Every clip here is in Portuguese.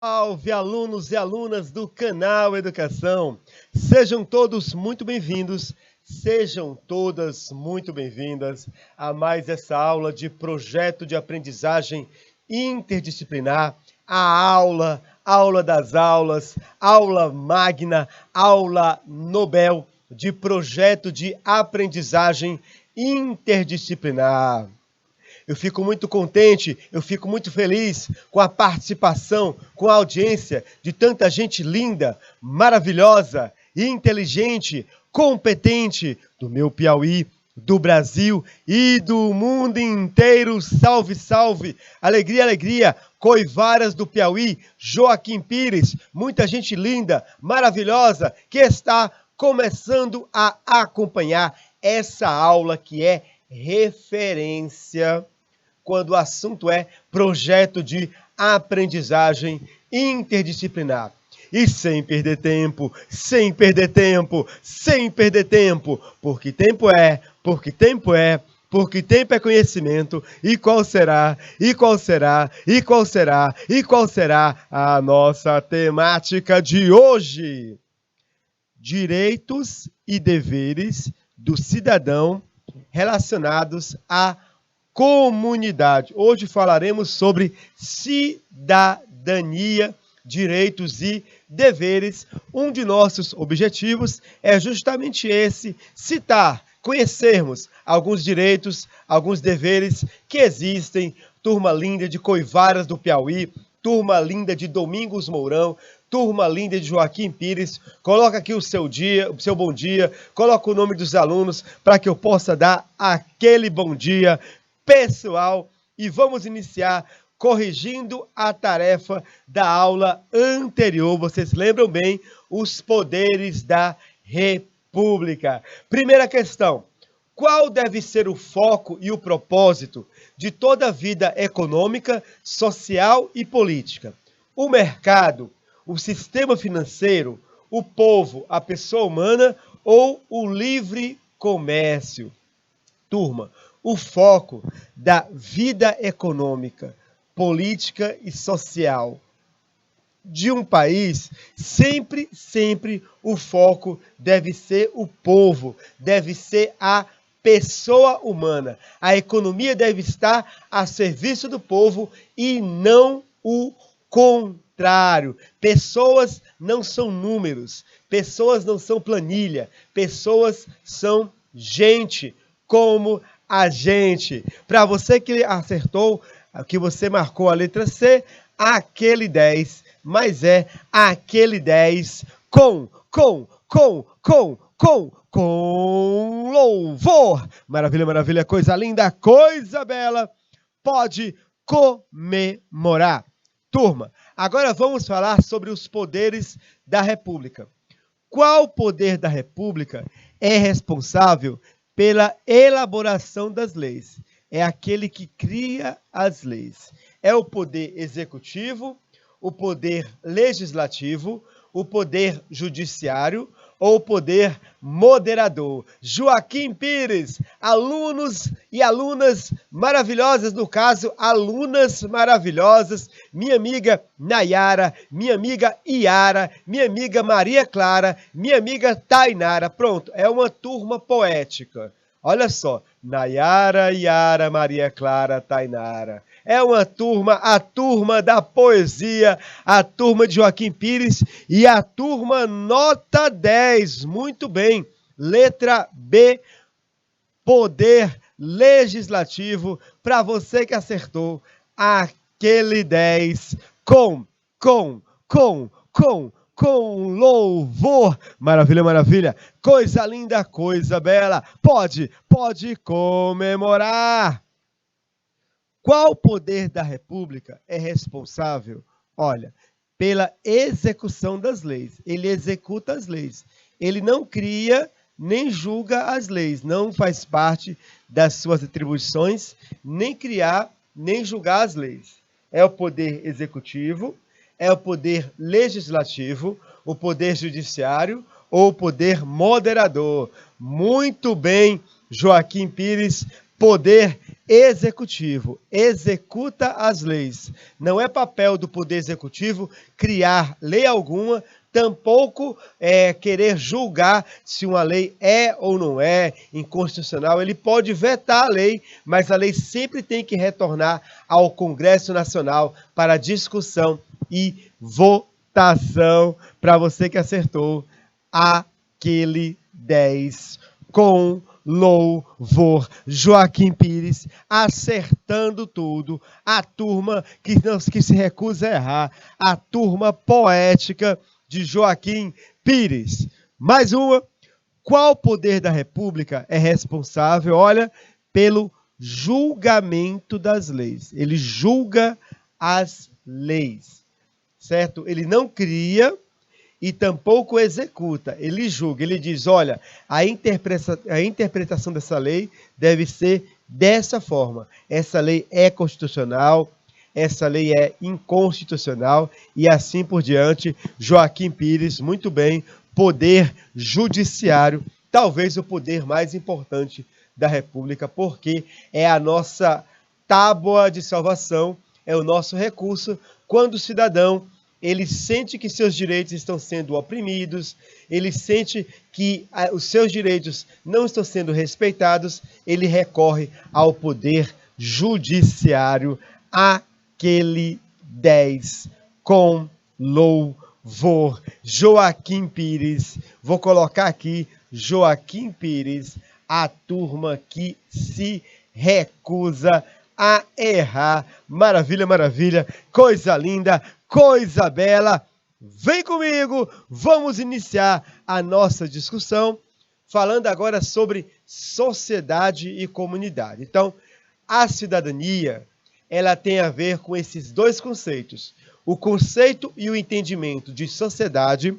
Salve, alunos e alunas do canal Educação! Sejam todos muito bem-vindos, sejam todas muito bem-vindas a mais essa aula de projeto de aprendizagem interdisciplinar, a aula das aulas, aula magna, aula Nobel de projeto de aprendizagem interdisciplinar. Eu fico muito contente, eu fico muito feliz com a participação, com a audiência de tanta gente linda, maravilhosa, inteligente, competente do meu Piauí, do Brasil e do mundo inteiro. Salve, salve! Alegria, alegria! Coivaras do Piauí, Joaquim Pires, muita gente linda, maravilhosa, que está começando a acompanhar essa aula que é referência quando o assunto é projeto de aprendizagem interdisciplinar. E sem perder tempo, sem perder tempo, sem perder tempo, porque tempo é, porque tempo é, porque tempo é conhecimento. E qual será, e qual será, e qual será, e qual será a nossa temática de hoje? Direitos e deveres do cidadão relacionados à comunidade. Hoje falaremos sobre cidadania, direitos e deveres. Um de nossos objetivos é justamente esse: citar, conhecermos alguns direitos, alguns deveres que existem. Turma linda de Coivaras do Piauí, turma linda de Domingos Mourão, turma linda de Joaquim Pires, coloca aqui o seu bom dia, coloca o nome dos alunos para que eu possa dar aquele bom dia pessoal, e vamos iniciar corrigindo a tarefa da aula anterior. Vocês lembram bem os poderes da República. Primeira questão: qual deve ser o foco e o propósito de toda a vida econômica, social e política? O mercado, o sistema financeiro, o povo, a pessoa humana ou o livre comércio? Turma, o foco da vida econômica, política e social de um país, sempre o foco deve ser o povo, deve ser a pessoa humana. A economia deve estar a serviço do povo e não o contrário. Pessoas não são números, pessoas não são planilha, pessoas são gente como a gente. Para você que acertou, que você marcou a letra C, aquele 10, mas é aquele 10 com louvor. Maravilha, maravilha, coisa linda, coisa bela. Pode comemorar. Turma, agora vamos falar sobre os poderes da República. Qual poder da República é responsável pela elaboração das leis? É aquele que cria as leis. É o poder executivo, o poder legislativo, o poder judiciário ou o poder moderador? Joaquim Pires, alunos e alunas maravilhosas, no caso, alunas maravilhosas, minha amiga Nayara, minha amiga Iara, minha amiga Maria Clara, minha amiga Tainara. Pronto, é uma turma poética. Olha só, Nayara, Iara, Maria Clara, Tainara. É uma turma, a turma da poesia, a turma de Joaquim Pires e a turma nota 10. Muito bem. Letra B, poder legislativo. Para você que acertou, aquele 10 com louvor. Maravilha, maravilha. Coisa linda, coisa bela. Pode comemorar. Qual poder da República é responsável, olha, pela execução das leis? Ele executa as leis. Ele não cria nem julga as leis. Não faz parte das suas atribuições nem criar nem julgar as leis. É o poder executivo, é o poder legislativo, o poder judiciário ou o poder moderador? Muito bem, Joaquim Pires, poder executivo, executa as leis. Não é papel do Poder Executivo criar lei alguma, tampouco querer julgar se uma lei é ou não é inconstitucional. Ele pode vetar a lei, mas a lei sempre tem que retornar ao Congresso Nacional para discussão e votação. Para você que acertou, aquele 10 com louvor. Joaquim Pires acertando tudo. A turma que se recusa a errar. A turma poética de Joaquim Pires. Mais uma. Qual poder da República é responsável, olha, pelo julgamento das leis? Ele julga as leis, certo? Ele não cria e tampouco executa, ele julga, ele diz, olha, a interpretação dessa lei deve ser dessa forma. Essa lei é constitucional, essa lei é inconstitucional e assim por diante. Joaquim Pires, muito bem, poder judiciário, talvez o poder mais importante da República, porque é a nossa tábua de salvação, é o nosso recurso quando o cidadão ele sente que seus direitos estão sendo oprimidos, ele sente que os seus direitos não estão sendo respeitados, ele recorre ao poder judiciário, aquele 10 com louvor. Joaquim Pires, vou colocar aqui, Joaquim Pires, a turma que se recusa a errar. Maravilha, maravilha, coisa linda, coisa bela. Vem comigo, vamos iniciar a nossa discussão, falando agora sobre sociedade e comunidade. Então, a cidadania, ela tem a ver com esses dois conceitos. O conceito e o entendimento de sociedade,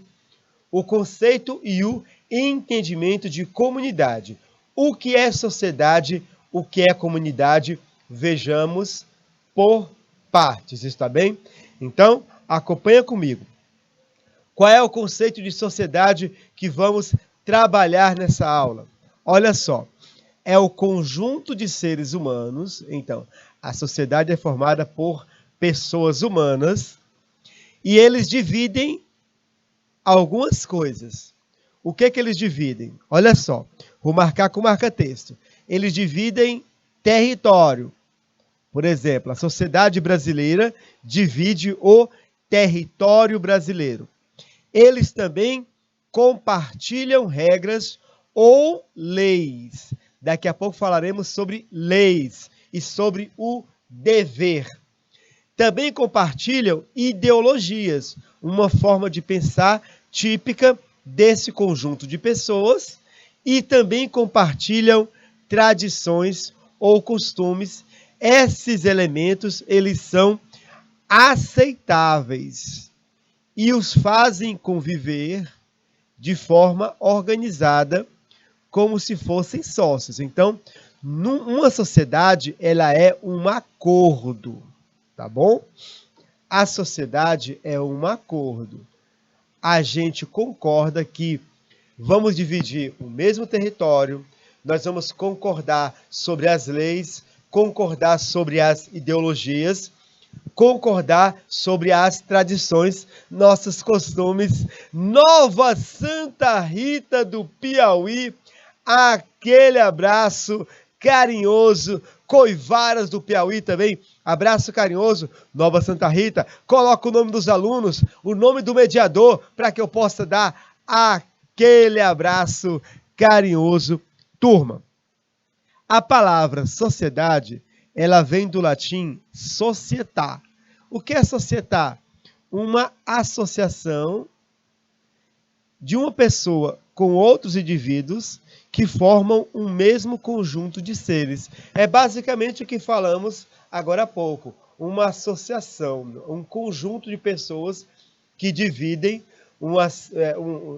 o conceito e o entendimento de comunidade. O que é sociedade, o que é comunidade? Vejamos por partes, está bem? Então, acompanha comigo. Qual é o conceito de sociedade que vamos trabalhar nessa aula? Olha só, é o conjunto de seres humanos. Então, a sociedade é formada por pessoas humanas e eles dividem algumas coisas. O que que eles dividem? Olha só, vou marcar com marca-texto. Eles dividem território. Por exemplo, a sociedade brasileira divide o território brasileiro. Eles também compartilham regras ou leis. Daqui a pouco falaremos sobre leis e sobre o dever. Também compartilham ideologias, uma forma de pensar típica desse conjunto de pessoas, e também compartilham tradições ou costumes. Esses elementos, eles são aceitáveis e os fazem conviver de forma organizada, como se fossem sócios. Então, uma sociedade, ela é um acordo, tá bom? A sociedade é um acordo. A gente concorda que vamos dividir o mesmo território, nós vamos concordar sobre as leis, concordar sobre as ideologias, concordar sobre as tradições, nossos costumes. Nova Santa Rita do Piauí, aquele abraço carinhoso. Coivaras do Piauí também, abraço carinhoso. Nova Santa Rita, coloca o nome dos alunos, o nome do mediador, para que eu possa dar aquele abraço carinhoso. Turma, a palavra sociedade, ela vem do latim societar. O que é societar? Uma associação de uma pessoa com outros indivíduos que formam um mesmo conjunto de seres. É basicamente o que falamos agora há pouco. Uma associação, um conjunto de pessoas que dividem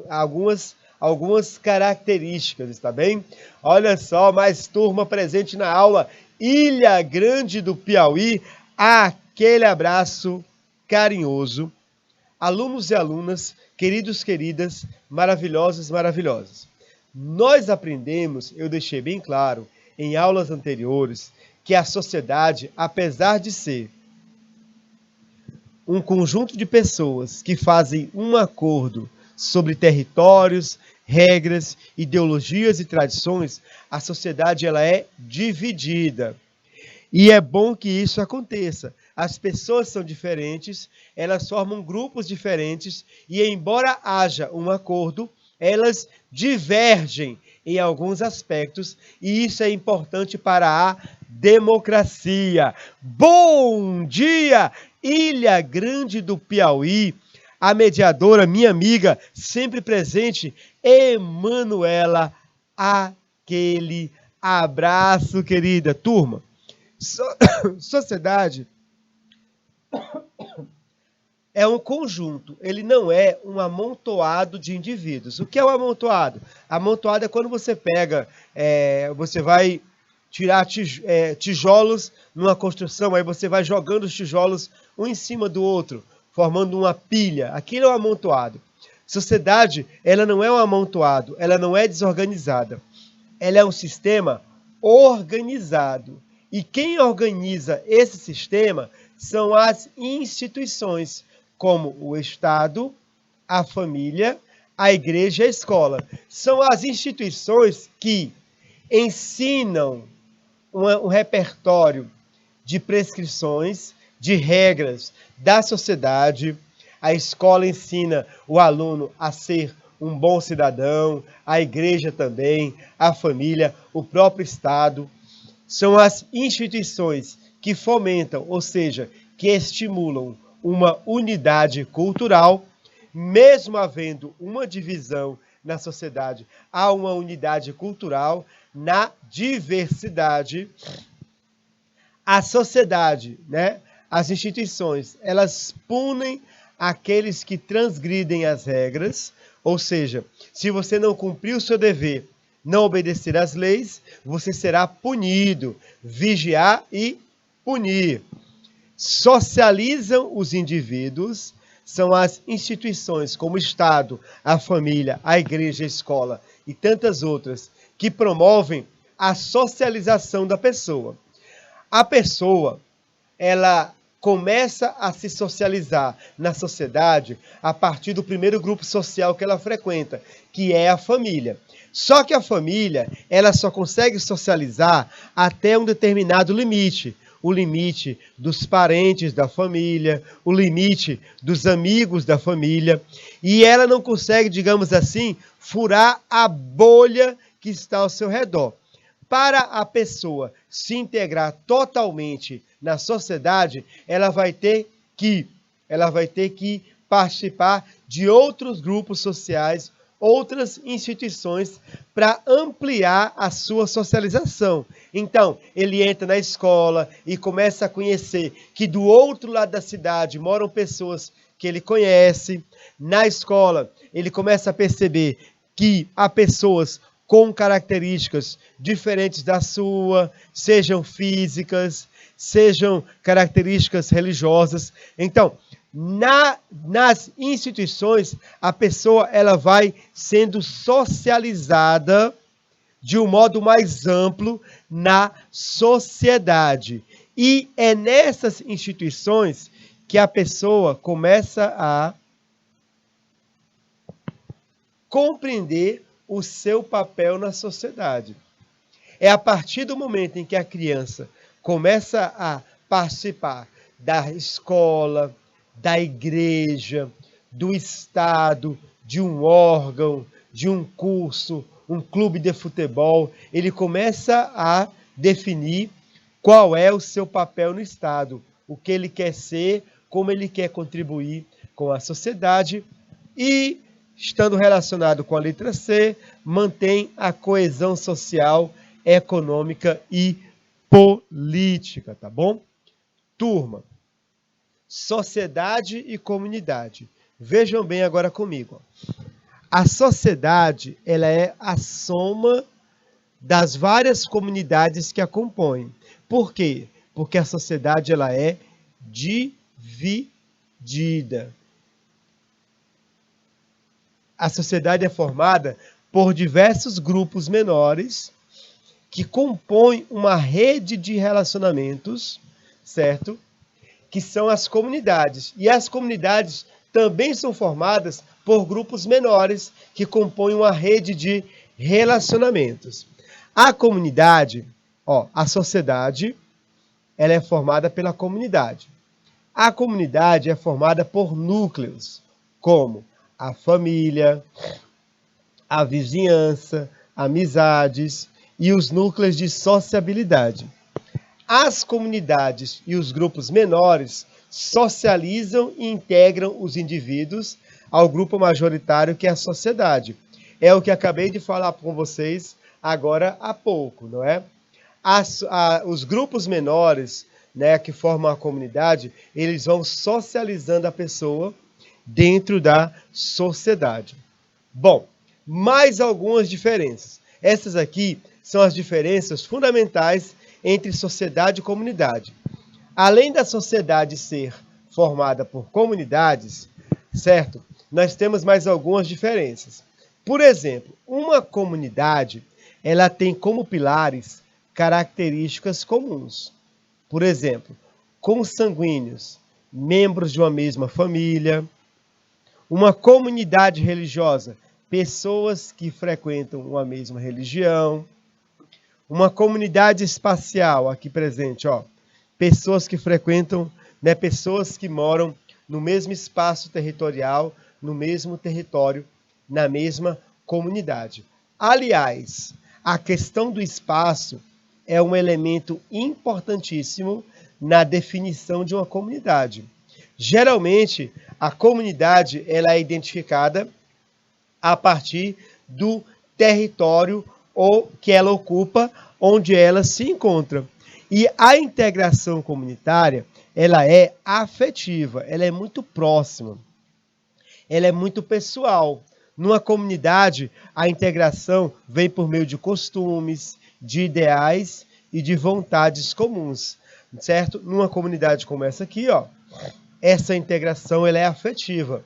algumas características, está bem? Olha só, mais turma presente na aula. Ilha Grande do Piauí, aquele abraço carinhoso. Alunos e alunas, queridos, queridas, maravilhosos, maravilhosas. Nós aprendemos, eu deixei bem claro, em aulas anteriores, que a sociedade, apesar de ser um conjunto de pessoas que fazem um acordo sobre territórios, regras, ideologias e tradições, a sociedade ela é dividida. E é bom que isso aconteça. As pessoas são diferentes, elas formam grupos diferentes e, embora haja um acordo, elas divergem em alguns aspectos e isso é importante para a democracia. Bom dia, Ilha Grande do Piauí, a mediadora, minha amiga, sempre presente, Emanuela, aquele abraço, querida turma. Sociedade é um conjunto, ele não é um amontoado de indivíduos. O que é um amontoado? Amontoado é quando você pega, você vai tirar tijolos numa construção, aí você vai jogando os tijolos um em cima do outro, formando uma pilha. Aquilo é um amontoado. Sociedade, ela não é um amontoado, ela não é desorganizada. Ela é um sistema organizado. E quem organiza esse sistema são as instituições, como o Estado, a família, a igreja e a escola. São as instituições que ensinam um repertório de prescrições, de regras da sociedade. A escola ensina o aluno a ser um bom cidadão, a igreja também, a família, o próprio Estado. São as instituições que fomentam, ou seja, que estimulam uma unidade cultural, mesmo havendo uma divisão na sociedade, há uma unidade cultural na diversidade. A sociedade, as instituições, elas punem aqueles que transgridem as regras, ou seja, se você não cumprir o seu dever, não obedecer às leis, você será punido. Vigiar e punir. Socializam os indivíduos, são as instituições como o Estado, a família, a igreja, a escola e tantas outras que promovem a socialização da pessoa. A pessoa, ela começa a se socializar na sociedade a partir do primeiro grupo social que ela frequenta, que é a família. Só que a família, ela só consegue socializar até um determinado limite. O limite dos parentes da família, o limite dos amigos da família. E ela não consegue, digamos assim, furar a bolha que está ao seu redor. Para a pessoa se integrar totalmente na sociedade, ela vai ter que participar de outros grupos sociais, outras instituições para ampliar a sua socialização. Então, ele entra na escola e começa a conhecer que do outro lado da cidade moram pessoas que ele conhece. Na escola, ele começa a perceber que há pessoas com características diferentes da sua, sejam físicas, sejam características religiosas. Então, nas instituições, a pessoa ela vai sendo socializada de um modo mais amplo na sociedade. E é nessas instituições que a pessoa começa a compreender o seu papel na sociedade. É a partir do momento em que a criança começa a participar da escola, da igreja, do Estado, de um órgão, de um curso, um clube de futebol, ele começa a definir qual é o seu papel no Estado, o que ele quer ser, como ele quer contribuir com a sociedade e, estando relacionado com a letra C, mantém a coesão social, econômica e política, tá bom? Turma, sociedade e comunidade. Vejam bem agora comigo. A sociedade, ela é a soma das várias comunidades que a compõem. Por quê? Porque a sociedade, ela é dividida. A sociedade é formada por diversos grupos menores que compõem uma rede de relacionamentos, certo? Que são as comunidades. E as comunidades também são formadas por grupos menores que compõem uma rede de relacionamentos. A comunidade, a sociedade, ela é formada pela comunidade. A comunidade é formada por núcleos, como a família, a vizinhança, amizades e os núcleos de sociabilidade. As comunidades e os grupos menores socializam e integram os indivíduos ao grupo majoritário que é a sociedade. É o que acabei de falar com vocês agora há pouco, não é? Os grupos menores, né, que formam a comunidade, eles vão socializando a pessoa dentro da sociedade. Bom, mais algumas diferenças. Essas aqui são as diferenças fundamentais entre sociedade e comunidade. Além da sociedade ser formada por comunidades, certo? Nós temos mais algumas diferenças. Por exemplo, uma comunidade, ela tem como pilares características comuns. Por exemplo, consanguíneos, membros de uma mesma família. Uma comunidade religiosa, pessoas que frequentam uma mesma religião. Uma comunidade espacial, aqui presente, pessoas que frequentam, né, pessoas que moram no mesmo espaço territorial, no mesmo território, na mesma comunidade. Aliás, a questão do espaço é um elemento importantíssimo na definição de uma comunidade. Geralmente, a comunidade ela é identificada a partir do território ou que ela ocupa, onde ela se encontra. E a integração comunitária, ela é afetiva, ela é muito próxima, ela é muito pessoal. Numa comunidade, a integração vem por meio de costumes, de ideais e de vontades comuns, certo? Numa comunidade como essa aqui, essa integração ela é afetiva.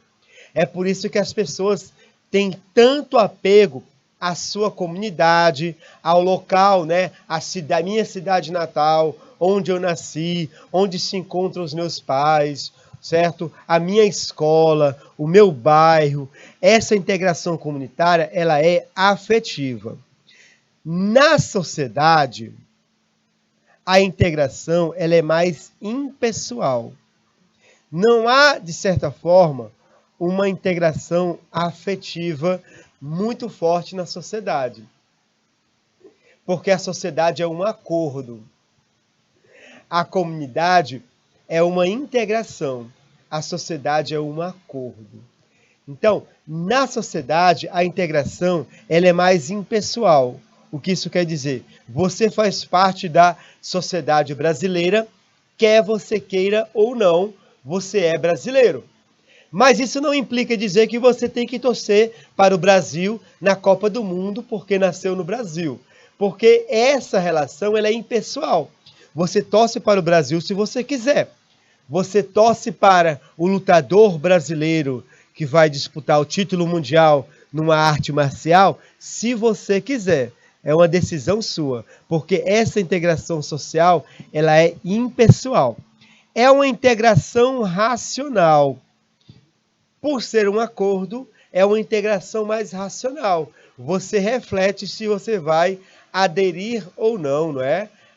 É por isso que as pessoas têm tanto apego à sua comunidade, ao local, né? A minha cidade natal, onde eu nasci, onde se encontram os meus pais, certo? A minha escola, o meu bairro. Essa integração comunitária, ela é afetiva. Na sociedade, a integração ela é mais impessoal. Não há, de certa forma, uma integração afetiva muito forte na sociedade. Porque a sociedade é um acordo. A comunidade é uma integração. A sociedade é um acordo. Então, na sociedade, a integração ela é mais impessoal. O que isso quer dizer? Você faz parte da sociedade brasileira, quer você queira ou não, você é brasileiro. Mas isso não implica dizer que você tem que torcer para o Brasil na Copa do Mundo porque nasceu no Brasil. Porque essa relação ela é impessoal. Você torce para o Brasil se você quiser. Você torce para o lutador brasileiro que vai disputar o título mundial numa arte marcial se você quiser. É uma decisão sua, porque essa integração social ela é impessoal. É uma integração racional. Por ser um acordo, é uma integração mais racional. Você reflete se você vai aderir ou não,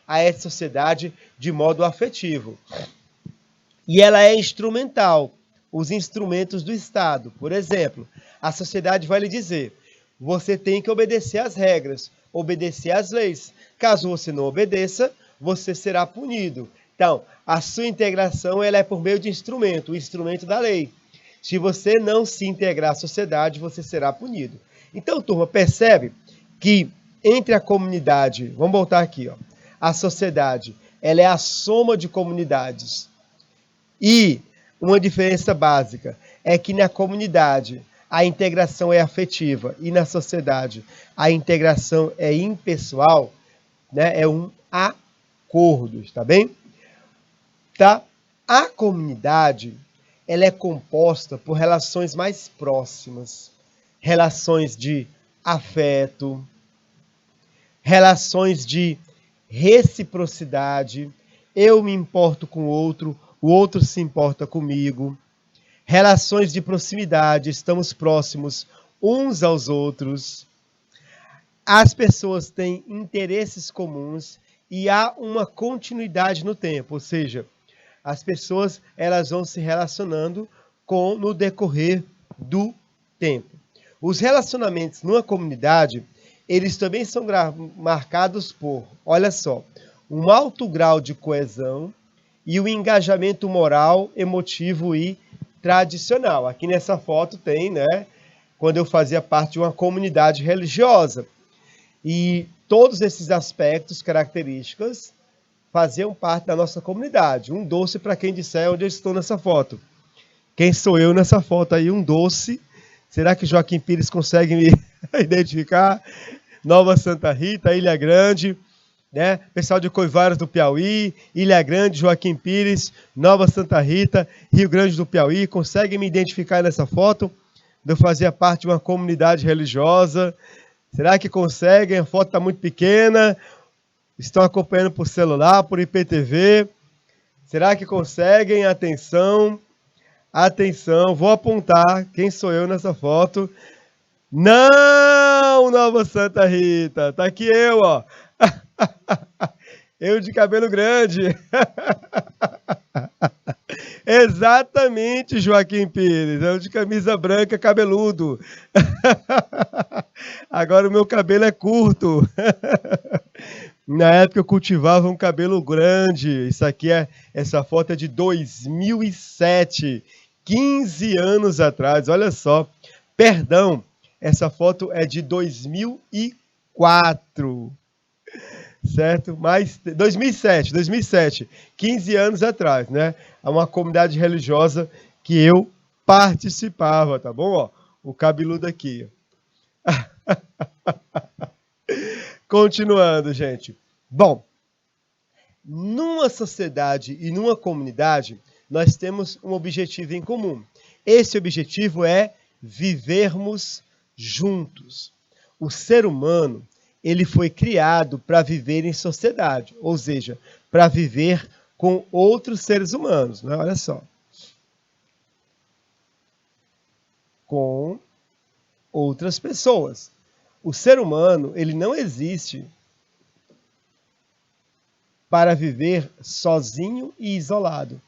a essa sociedade de modo afetivo. E ela é instrumental. Os instrumentos do Estado. Por exemplo, a sociedade vai lhe dizer, você tem que obedecer às regras, obedecer às leis. Caso você não obedeça, você será punido. Então, a sua integração ela é por meio de instrumento, o instrumento da lei. Se você não se integrar à sociedade, você será punido. Então, turma, percebe que entre a comunidade, vamos voltar aqui, a sociedade, ela é a soma de comunidades. E uma diferença básica é que na comunidade a integração é afetiva e na sociedade a integração é impessoal, é um acordo, está bem? Tá? A comunidade ela é composta por relações mais próximas, relações de afeto, relações de reciprocidade, eu me importo com o outro se importa comigo, relações de proximidade, estamos próximos uns aos outros, as pessoas têm interesses comuns e há uma continuidade no tempo, ou seja, as pessoas elas vão se relacionando no decorrer do tempo. Os relacionamentos numa comunidade, eles também são marcados por, olha só, um alto grau de coesão e o engajamento moral, emotivo e tradicional. Aqui nessa foto tem, né, quando eu fazia parte de uma comunidade religiosa. E todos esses aspectos, características, faziam parte da nossa comunidade. Um doce para quem disser onde eu estou nessa foto. Quem sou eu nessa foto aí? Um doce. Será que Joaquim Pires consegue me identificar? Nova Santa Rita, Ilha Grande, né? Pessoal de Coivaras do Piauí, Ilha Grande, Joaquim Pires, Nova Santa Rita, Rio Grande do Piauí. Conseguem me identificar nessa foto? Eu fazia parte de uma comunidade religiosa. Será que conseguem? A foto está muito pequena. Estão acompanhando por celular, por IPTV. Será que conseguem? Atenção. Atenção, vou apontar quem sou eu nessa foto. Não, Nova Santa Rita. Tá aqui eu, ó. Eu de cabelo grande. Exatamente, Joaquim Pires. Eu de camisa branca, cabeludo. Agora o meu cabelo é curto. Na época eu cultivava um cabelo grande. Essa foto é de 2007, 15 anos atrás. Olha só. Perdão, essa foto é de 2004. Certo? Mas 2007, 15 anos atrás, né? É uma comunidade religiosa que eu participava, tá bom? Ó, o cabeludo aqui. Continuando, gente. Bom, numa sociedade e numa comunidade, nós temos um objetivo em comum. Esse objetivo é vivermos juntos. O ser humano, ele foi criado para viver em sociedade, ou seja, para viver com outros seres humanos, né? Olha só. Com outras pessoas. O ser humano, ele não existe para viver sozinho e isolado.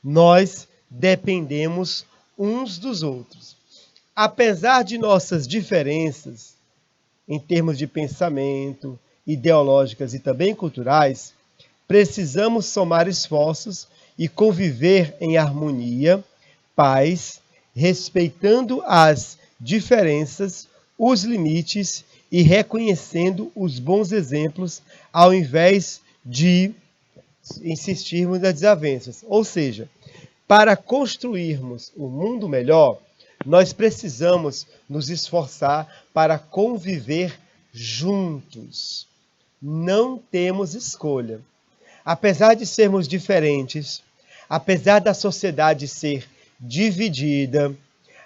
Nós dependemos uns dos outros. Apesar de nossas diferenças, em termos de pensamento, ideológicas e também culturais, precisamos somar esforços e conviver em harmonia, paz, respeitando as diferenças, os limites e reconhecendo os bons exemplos, ao invés de insistirmos nas desavenças. Ou seja, para construirmos um mundo melhor, nós precisamos nos esforçar para conviver juntos. Não temos escolha. Apesar de sermos diferentes, apesar da sociedade ser dividida,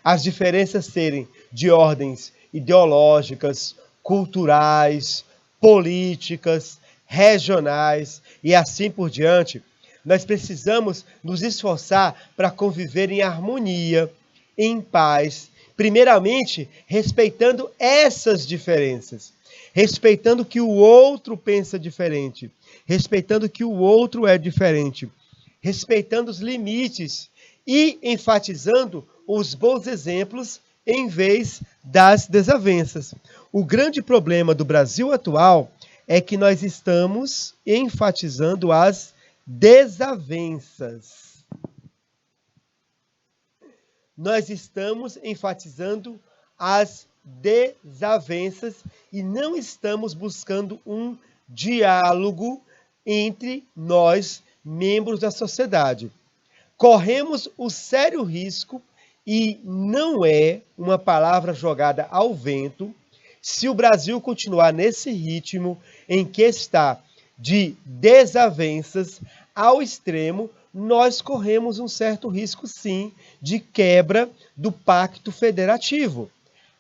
as diferenças serem de ordens ideológicas, culturais, políticas, regionais e assim por diante, nós precisamos nos esforçar para conviver em harmonia, em paz, primeiramente respeitando essas diferenças, respeitando que o outro pensa diferente, respeitando que o outro é diferente, respeitando os limites e enfatizando os bons exemplos em vez das desavenças. O grande problema do Brasil atual é que nós estamos enfatizando as desavenças. Nós estamos enfatizando as desavenças e não estamos buscando um diálogo entre nós, membros da sociedade. Corremos o sério risco, e não é uma palavra jogada ao vento, se o Brasil continuar nesse ritmo em que está de desavenças ao extremo, nós corremos um certo risco, sim, de quebra do pacto federativo.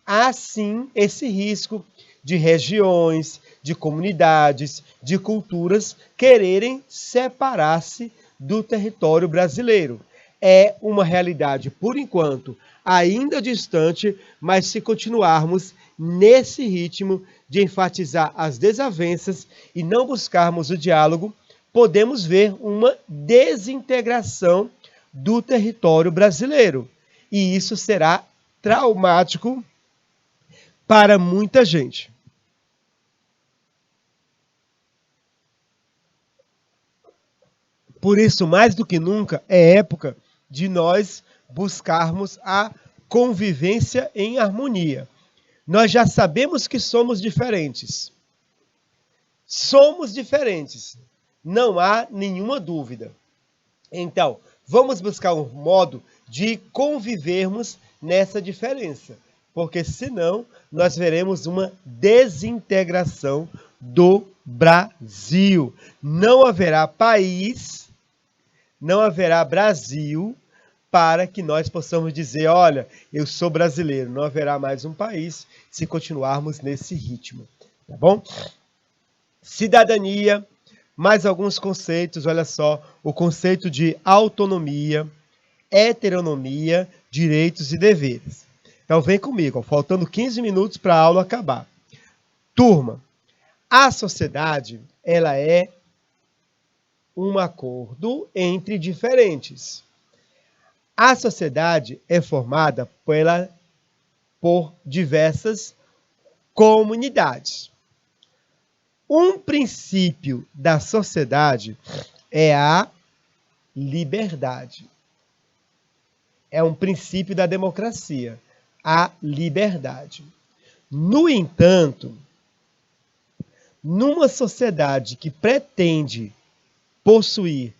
há sim esse risco de regiões, de comunidades, de culturas quererem separar-se do território brasileiro. É uma realidade, por enquanto, ainda distante, mas se continuarmos nesse ritmo de enfatizar as desavenças e não buscarmos o diálogo, podemos ver uma desintegração do território brasileiro. E isso será traumático para muita gente. Por isso, mais do que nunca, é época de nós buscarmos a convivência em harmonia. Nós já sabemos que somos diferentes. Somos diferentes. Não há nenhuma dúvida. Então, vamos buscar um modo de convivermos nessa diferença, porque senão nós veremos uma desintegração do Brasil. Não haverá país, não haverá Brasil para que nós possamos dizer, olha, eu sou brasileiro. Não haverá mais um país se continuarmos nesse ritmo, tá bom? Cidadania, mais alguns conceitos, olha só, o conceito de autonomia, heteronomia, direitos e deveres. Então vem comigo, ó, faltando 15 minutos para a aula acabar. Turma, a sociedade, ela é um acordo entre diferentes. A sociedade é formada por diversas comunidades. Um princípio da sociedade é a liberdade. É um princípio da democracia, a liberdade. No entanto, numa sociedade que pretende possuir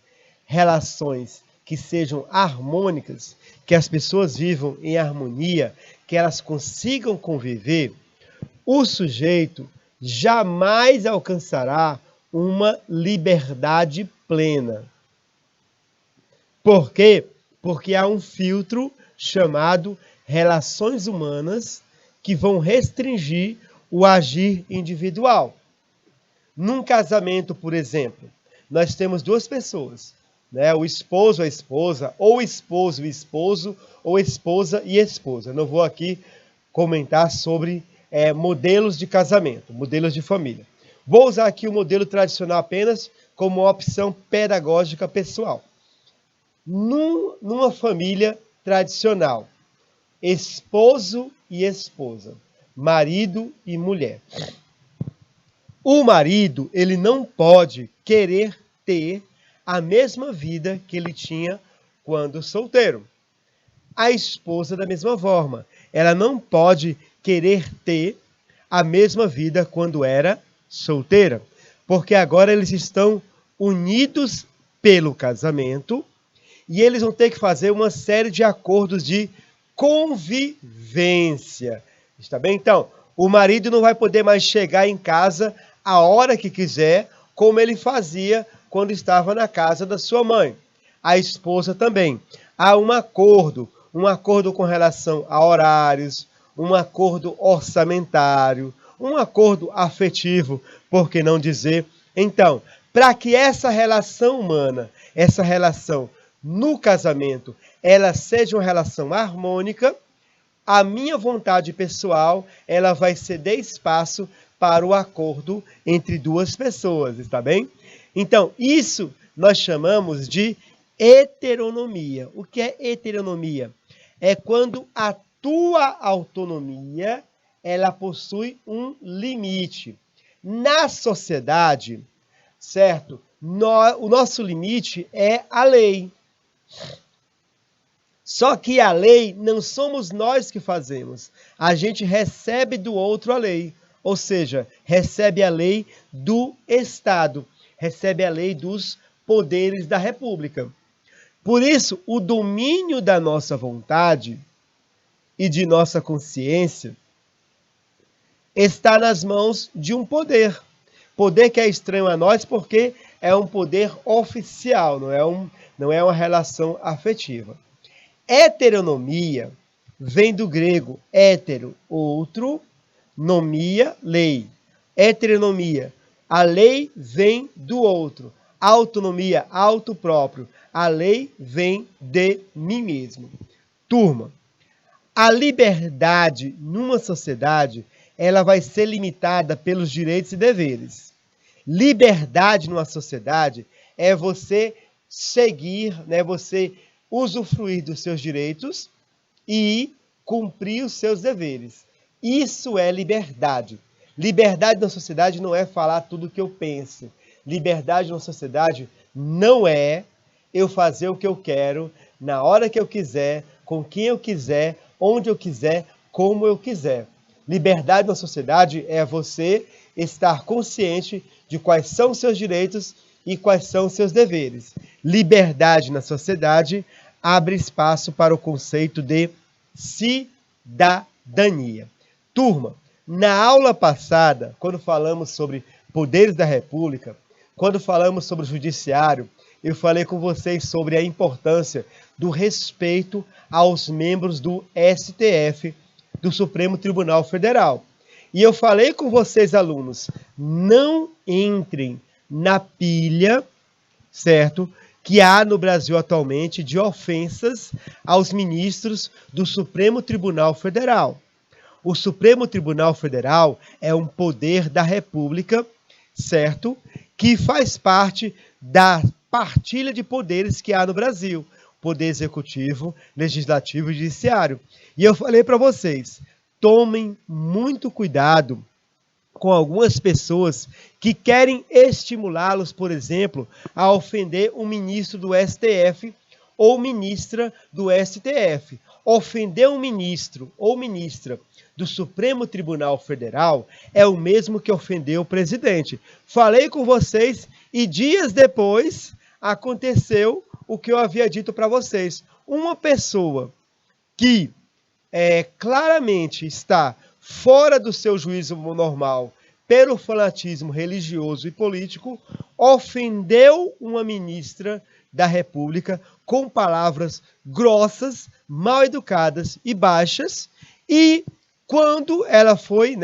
relações que sejam harmônicas, que as pessoas vivam em harmonia, que elas consigam conviver, o sujeito jamais alcançará uma liberdade plena. Por quê? Porque há um filtro chamado relações humanas que vão restringir o agir individual. Num casamento, por exemplo, nós temos duas pessoas, né? O esposo, a esposa, ou esposo e esposo, ou esposa e esposa. Não vou aqui comentar sobre modelos de casamento, modelos de família. Vou usar aqui o modelo tradicional apenas como uma opção pedagógica pessoal. Numa família tradicional, esposo e esposa, marido e mulher. O marido, ele não pode querer ter a mesma vida que ele tinha quando solteiro. A esposa, da mesma forma, ela não pode querer ter a mesma vida quando era solteira, porque agora eles estão unidos pelo casamento e eles vão ter que fazer uma série de acordos de convivência. Está bem? Então, o marido não vai poder mais chegar em casa a hora que quiser, como ele fazia quando estava na casa da sua mãe. A esposa também. Há um acordo com relação a horários, um acordo orçamentário, um acordo afetivo, por que não dizer? Então, para que essa relação humana, essa relação no casamento, ela seja uma relação harmônica, a minha vontade pessoal, ela vai ceder espaço para o acordo entre duas pessoas, está bem? Então, isso nós chamamos de heteronomia. O que é heteronomia? É quando a tua autonomia, ela possui um limite. Na sociedade, certo? O nosso limite é a lei. Só que a lei não somos nós que fazemos. A gente recebe do outro a lei. Ou seja, recebe a lei do Estado. Recebe a lei dos poderes da República. Por isso, o domínio da nossa vontade e de nossa consciência está nas mãos de um poder. Poder que é estranho a nós porque é um poder oficial, não é uma relação afetiva. Heteronomia vem do grego hétero, outro, nomia, lei. Heteronomia, a lei vem do outro. Autonomia, auto próprio. A lei vem de mim mesmo. Turma, a liberdade numa sociedade, ela vai ser limitada pelos direitos e deveres. Liberdade numa sociedade é você seguir, né, você usufruir dos seus direitos e cumprir os seus deveres. Isso é liberdade. Liberdade na sociedade não é falar tudo o que eu penso. Liberdade na sociedade não é eu fazer o que eu quero, na hora que eu quiser, com quem eu quiser, onde eu quiser, como eu quiser. Liberdade na sociedade é você estar consciente de quais são os seus direitos e quais são os seus deveres. Liberdade na sociedade abre espaço para o conceito de cidadania. Turma, na aula passada, quando falamos sobre poderes da República, quando falamos sobre o judiciário, eu falei com vocês sobre a importância do respeito aos membros do STF, do Supremo Tribunal Federal. E eu falei com vocês, alunos, não entrem na pilha, certo? Que há no Brasil atualmente de ofensas aos ministros do Supremo Tribunal Federal. O Supremo Tribunal Federal é um poder da República, certo? Que faz parte da partilha de poderes que há no Brasil. Poder executivo, legislativo e judiciário. E eu falei para vocês, tomem muito cuidado com algumas pessoas que querem estimulá-los, por exemplo, a ofender um ministro do STF ou ministra do STF. Ofender um ministro ou ministra do Supremo Tribunal Federal é o mesmo que ofender o presidente. Falei com vocês e dias depois aconteceu o que eu havia dito para vocês. Uma pessoa que claramente está fora do seu juízo normal pelo fanatismo religioso e político, ofendeu uma ministra da República com palavras grossas, mal educadas e baixas, e quando ela foi,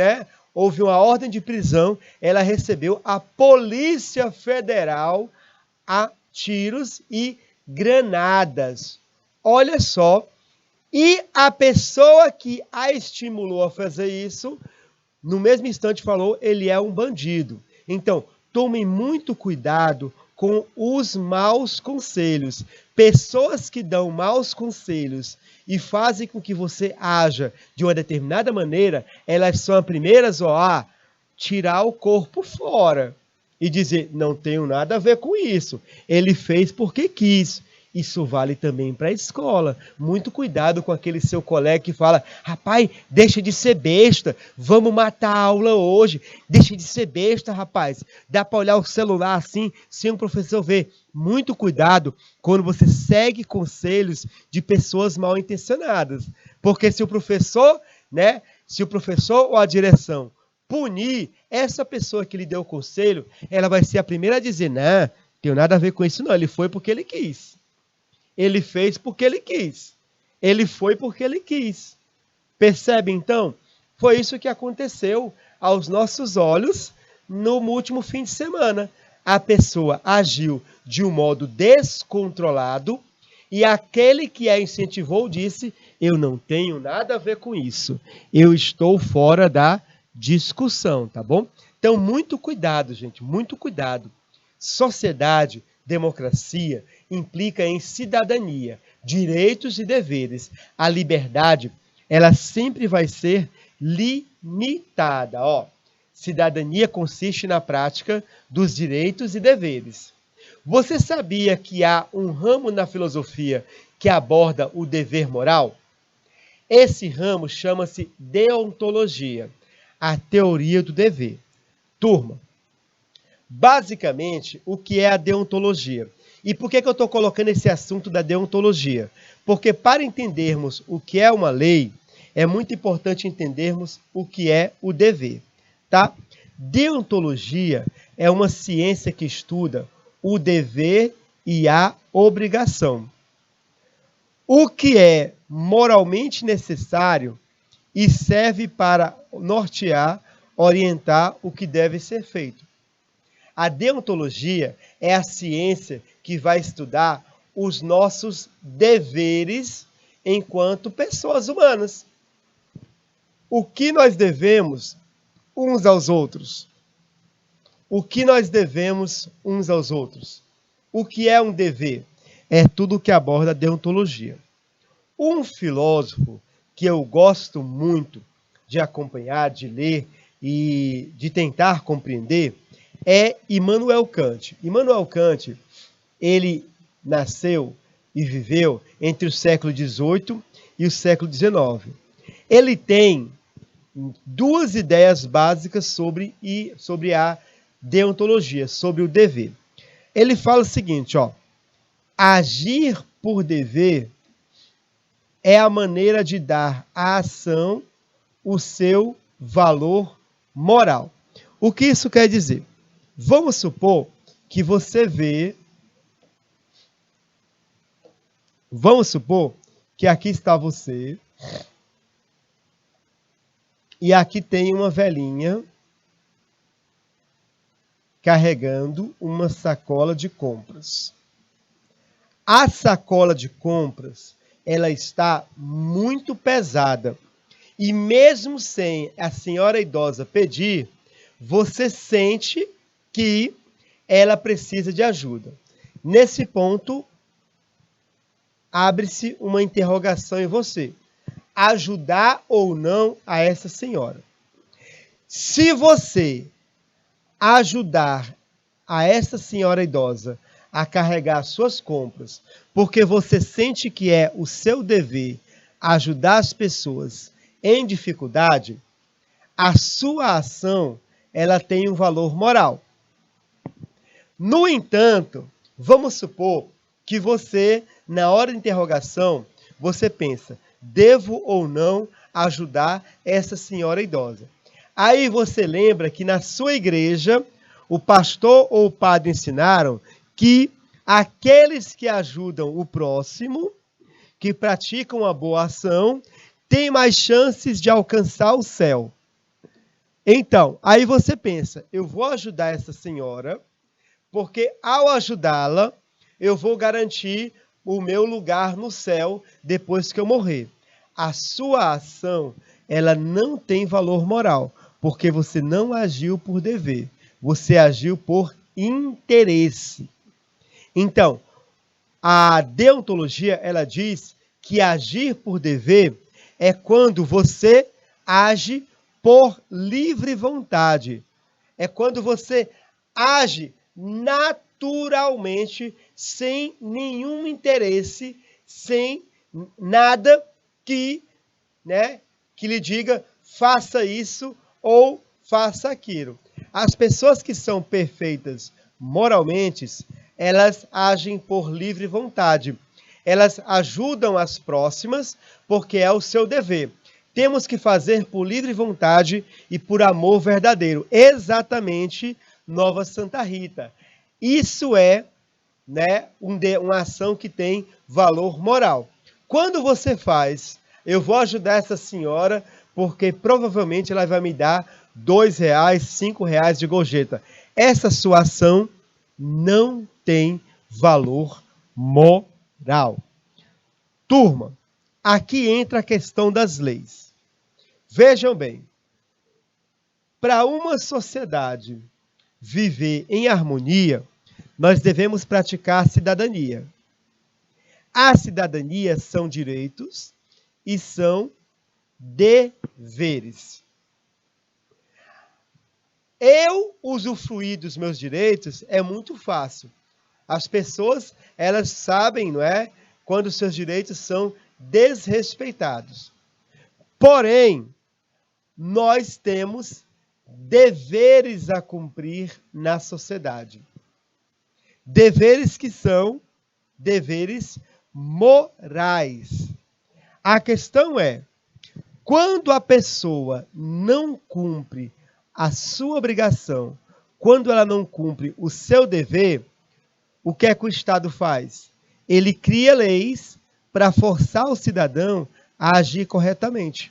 houve uma ordem de prisão, ela recebeu a Polícia Federal a tiros e granadas. Olha só, e a pessoa que a estimulou a fazer isso, no mesmo instante falou, ele é um bandido. Então, tomem muito cuidado com os maus conselhos. Pessoas que dão maus conselhos e fazem com que você haja de uma determinada maneira, elas são as primeiras a tirar o corpo fora e dizer, não tenho nada a ver com isso. Ele fez porque quis. Isso vale também para a escola. Muito cuidado com aquele seu colega que fala, rapaz, deixa de ser besta, vamos matar a aula hoje. Deixa de ser besta, rapaz. Dá para olhar o celular assim, sem o professor ver. Muito cuidado quando você segue conselhos de pessoas mal intencionadas. Porque se o professor, ou a direção punir essa pessoa que lhe deu o conselho, ela vai ser a primeira a dizer, não, tenho nada a ver com isso não, ele foi porque ele quis. Ele fez porque ele quis. Ele foi porque ele quis. Percebe, então? Foi isso que aconteceu aos nossos olhos no último fim de semana. A pessoa agiu de um modo descontrolado e aquele que a incentivou disse, eu não tenho nada a ver com isso. Eu estou fora da discussão, tá bom? Então, muito cuidado, gente, muito cuidado. Sociedade, democracia, implica em cidadania, direitos e deveres. A liberdade, ela sempre vai ser limitada. Cidadania consiste na prática dos direitos e deveres. Você sabia que há um ramo na filosofia que aborda o dever moral? Esse ramo chama-se deontologia, a teoria do dever. Turma, basicamente, o que é a deontologia? E por que eu estou colocando esse assunto da deontologia? Porque para entendermos o que é uma lei, é muito importante entendermos o que é o dever, tá? Deontologia é uma ciência que estuda o dever e a obrigação. O que é moralmente necessário e serve para nortear, orientar o que deve ser feito. A deontologia é a ciência que vai estudar os nossos deveres enquanto pessoas humanas. O que nós devemos uns aos outros? O que nós devemos uns aos outros? O que é um dever? É tudo o que aborda a deontologia. Um filósofo que eu gosto muito de acompanhar, de ler e de tentar compreender é Immanuel Kant. Immanuel Kant, ele nasceu e viveu entre o século XVIII e o século XIX. Ele tem duas ideias básicas sobre a deontologia, sobre o dever. Ele fala o seguinte, agir por dever é a maneira de dar à ação o seu valor moral. O que isso quer dizer? Vamos supor que você vê... Vamos supor que aqui está você e aqui tem uma velhinha carregando uma sacola de compras. A sacola de compras, ela está muito pesada. E mesmo sem a senhora idosa pedir, você sente que ela precisa de ajuda. Nesse ponto, abre-se uma interrogação em você. Ajudar ou não a essa senhora? Se você ajudar a essa senhora idosa a carregar suas compras, porque você sente que é o seu dever ajudar as pessoas em dificuldade, a sua ação, ela tem um valor moral. No entanto, vamos supor que você, na hora de interrogação, você pensa, devo ou não ajudar essa senhora idosa? Aí você lembra que na sua igreja, o pastor ou o padre ensinaram que aqueles que ajudam o próximo, que praticam uma boa ação, têm mais chances de alcançar o céu. Então, aí você pensa, eu vou ajudar essa senhora, porque ao ajudá-la, eu vou garantir o meu lugar no céu depois que eu morrer. A sua ação, ela não tem valor moral, porque você não agiu por dever, você agiu por interesse. Então, a deontologia, ela diz que agir por dever é quando você age por livre vontade. É quando você age naturalmente, sem nenhum interesse, sem nada que lhe diga faça isso ou faça aquilo. As pessoas que são perfeitas moralmente, elas agem por livre vontade. Elas ajudam as próximas porque é o seu dever. Temos que fazer por livre vontade e por amor verdadeiro. Exatamente, Nova Santa Rita. Isso é uma ação que tem valor moral. Quando você faz, eu vou ajudar essa senhora porque provavelmente ela vai me dar R$2, R$5 de gorjeta. Essa sua ação não tem valor moral. Turma, aqui entra a questão das leis. Vejam bem, para uma sociedade viver em harmonia, nós devemos praticar a cidadania. A cidadania são direitos e são deveres. Eu usufruir dos meus direitos é muito fácil. As pessoas, elas sabem, quando seus direitos são desrespeitados. Porém, nós temos deveres a cumprir na sociedade. Deveres que são deveres morais. A questão é, quando a pessoa não cumpre a sua obrigação, quando ela não cumpre o seu dever, o que é que o Estado faz? Ele cria leis para forçar o cidadão a agir corretamente.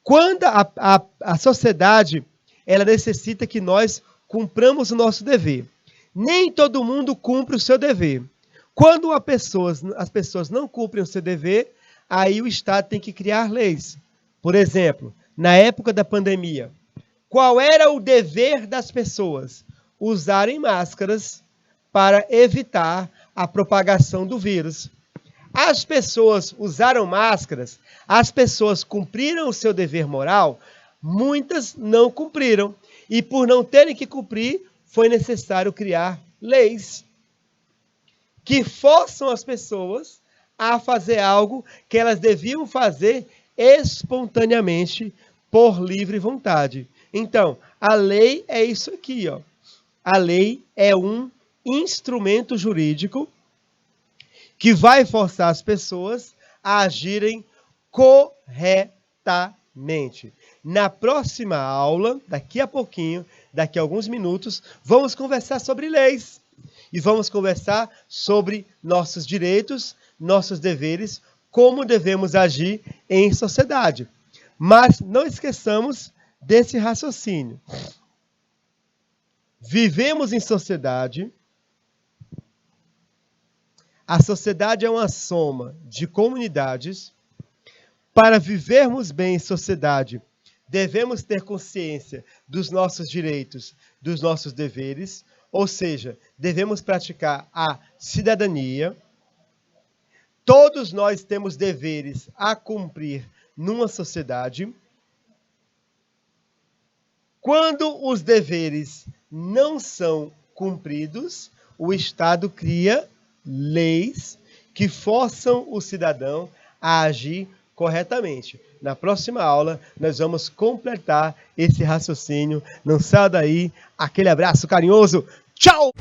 Quando a sociedade ela necessita que nós cumpramos o nosso dever. Nem todo mundo cumpre o seu dever. Quando as pessoas não cumprem o seu dever, aí o Estado tem que criar leis. Por exemplo, na época da pandemia, qual era o dever das pessoas? Usarem máscaras para evitar a propagação do vírus. As pessoas usaram máscaras, as pessoas cumpriram o seu dever moral, muitas não cumpriram. E por não terem que cumprir, foi necessário criar leis que forçam as pessoas a fazer algo que elas deviam fazer espontaneamente, por livre vontade. Então, a lei é isso aqui, ó. A lei é um instrumento jurídico que vai forçar as pessoas a agirem corretamente. Na próxima aula, daqui a pouquinho, daqui a alguns minutos, vamos conversar sobre leis. E vamos conversar sobre nossos direitos, nossos deveres, como devemos agir em sociedade. Mas não esqueçamos desse raciocínio. Vivemos em sociedade. A sociedade é uma soma de comunidades. Para vivermos bem em sociedade, devemos ter consciência dos nossos direitos, dos nossos deveres, ou seja, devemos praticar a cidadania. Todos nós temos deveres a cumprir numa sociedade. Quando os deveres não são cumpridos, o Estado cria leis que forçam o cidadão a agir corretamente. Na próxima aula, nós vamos completar esse raciocínio. Não saia daí. Aquele abraço carinhoso. Tchau!